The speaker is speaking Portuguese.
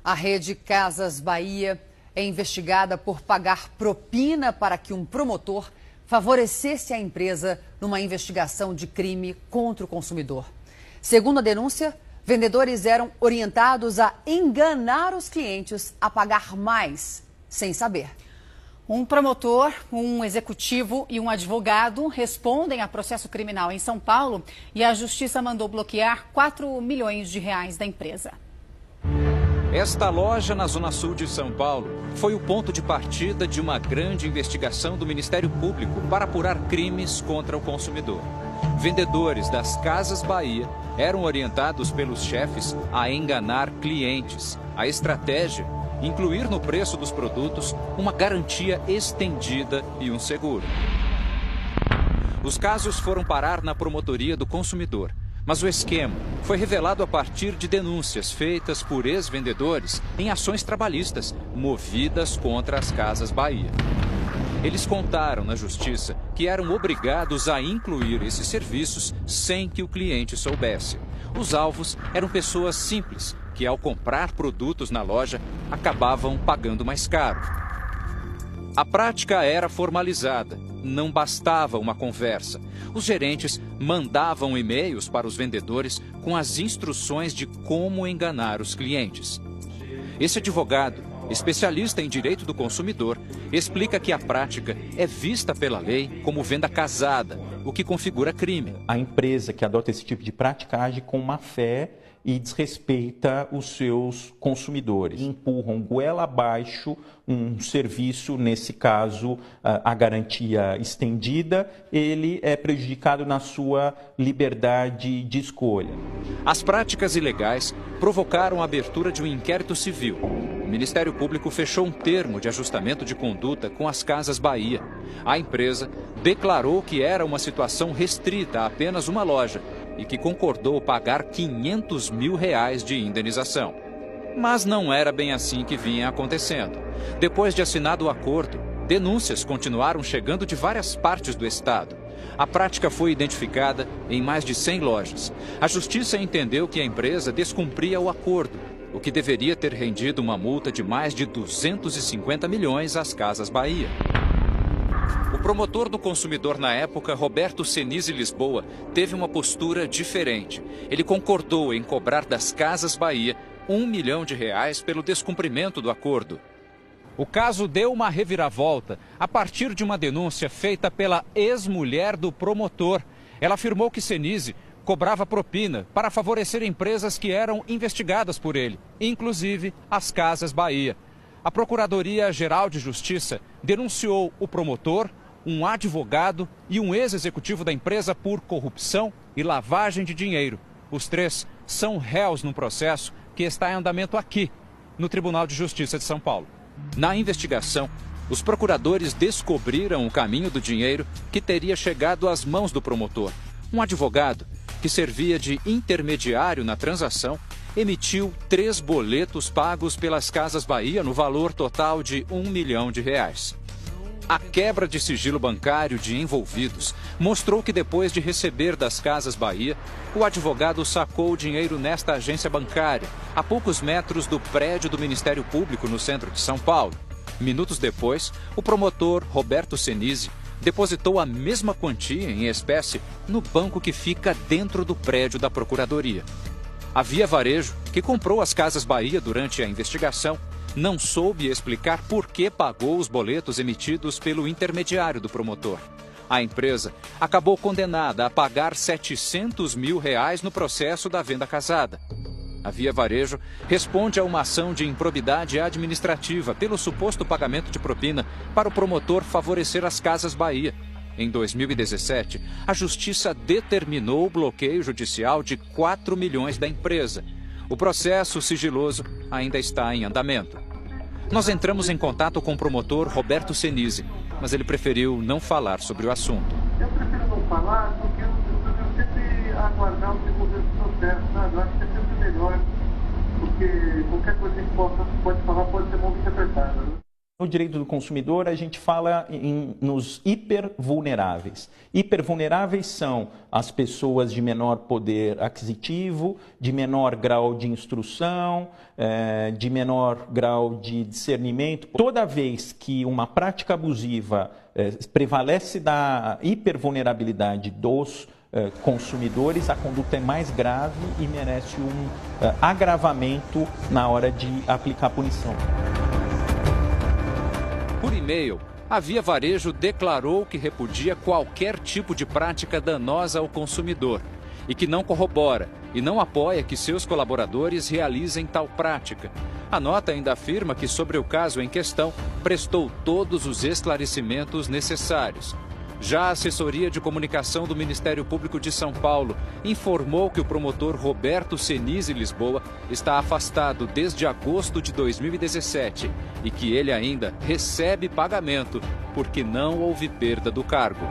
A rede Casas Bahia é investigada por pagar propina para que um promotor favorecesse a empresa numa investigação de crime contra o consumidor. Segundo a denúncia, vendedores eram orientados a enganar os clientes a pagar mais, sem saber. Um promotor, um executivo e um advogado respondem a processo criminal em São Paulo e a justiça mandou bloquear 4 milhões de reais da empresa. Esta loja na Zona Sul de São Paulo foi o ponto de partida de uma grande investigação do Ministério Público para apurar crimes contra o consumidor. Vendedores das Casas Bahia eram orientados pelos chefes a enganar clientes. A estratégia: incluir no preço dos produtos uma garantia estendida e um seguro. Os casos foram parar na Promotoria do Consumidor, mas o esquema foi revelado a partir de denúncias feitas por ex-vendedores em ações trabalhistas movidas contra as Casas Bahia. Eles contaram na justiça que eram obrigados a incluir esses serviços sem que o cliente soubesse. Os alvos eram pessoas simples, que ao comprar produtos na loja, acabavam pagando mais caro. A prática era formalizada, não bastava uma conversa. Os gerentes mandavam e-mails para os vendedores com as instruções de como enganar os clientes. Esse advogado, especialista em direito do consumidor, explica que a prática é vista pela lei como venda casada, o que configura crime. A empresa que adota esse tipo de prática age com má fé e desrespeita os seus consumidores. Empurram goela abaixo um serviço, nesse caso, a garantia estendida, ele é prejudicado na sua liberdade de escolha. As práticas ilegais provocaram a abertura de um inquérito civil. O Ministério Público fechou um termo de ajustamento de conduta com as Casas Bahia. A empresa declarou que era uma situação restrita a apenas uma loja e que concordou pagar R$500 mil de indenização. Mas não era bem assim que vinha acontecendo. Depois de assinado o acordo, denúncias continuaram chegando de várias partes do estado. A prática foi identificada em mais de 100 lojas. A justiça entendeu que a empresa descumpria o acordo, o que deveria ter rendido uma multa de mais de 250 milhões às Casas Bahia. O promotor do consumidor na época, Roberto Senise Lisboa, teve uma postura diferente. Ele concordou em cobrar das Casas Bahia R$1 milhão pelo descumprimento do acordo. O caso deu uma reviravolta a partir de uma denúncia feita pela ex-mulher do promotor. Ela afirmou que Senise cobrava propina para favorecer empresas que eram investigadas por ele, inclusive as Casas Bahia. A Procuradoria-Geral de Justiça denunciou o promotor, um advogado e um ex-executivo da empresa por corrupção e lavagem de dinheiro. Os três são réus num processo que está em andamento aqui, no Tribunal de Justiça de São Paulo. Na investigação, os procuradores descobriram o caminho do dinheiro que teria chegado às mãos do promotor. Um advogado, que servia de intermediário na transação, emitiu 3 boletos pagos pelas Casas Bahia no valor total de R$1 milhão. A quebra de sigilo bancário de envolvidos mostrou que depois de receber das Casas Bahia, o advogado sacou o dinheiro nesta agência bancária, a poucos metros do prédio do Ministério Público no centro de São Paulo. Minutos depois, o promotor Roberto Senise depositou a mesma quantia em espécie no banco que fica dentro do prédio da Procuradoria. A Via Varejo, que comprou as Casas Bahia durante a investigação, não soube explicar por que pagou os boletos emitidos pelo intermediário do promotor. A empresa acabou condenada a pagar R$700 mil no processo da venda casada. A Via Varejo responde a uma ação de improbidade administrativa pelo suposto pagamento de propina para o promotor favorecer as Casas Bahia. Em 2017, a Justiça determinou o bloqueio judicial de 4 milhões da empresa. O processo sigiloso ainda está em andamento. Nós entramos em contato com o promotor Roberto Senise, mas ele preferiu não falar sobre o assunto. Eu prefiro não falar porque eu prefiro sempre aguardar o desenvolvimento do processo, sabe? Eu acho que é sempre melhor, porque qualquer coisa que pode falar pode ser mal interpretada, né? No No direito do consumidor, a gente fala nos hipervulneráveis. Hipervulneráveis são as pessoas de menor poder aquisitivo, de menor grau de instrução, de menor grau de discernimento. Toda vez que uma prática abusiva prevalece da hipervulnerabilidade dos consumidores, a conduta é mais grave e merece um agravamento na hora de aplicar a punição. Por e-mail, a Via Varejo declarou que repudia qualquer tipo de prática danosa ao consumidor e que não corrobora e não apoia que seus colaboradores realizem tal prática. A nota ainda afirma que, sobre o caso em questão, prestou todos os esclarecimentos necessários. Já a assessoria de comunicação do Ministério Público de São Paulo informou que o promotor Roberto Senise Lisboa está afastado desde agosto de 2017 e que ele ainda recebe pagamento porque não houve perda do cargo.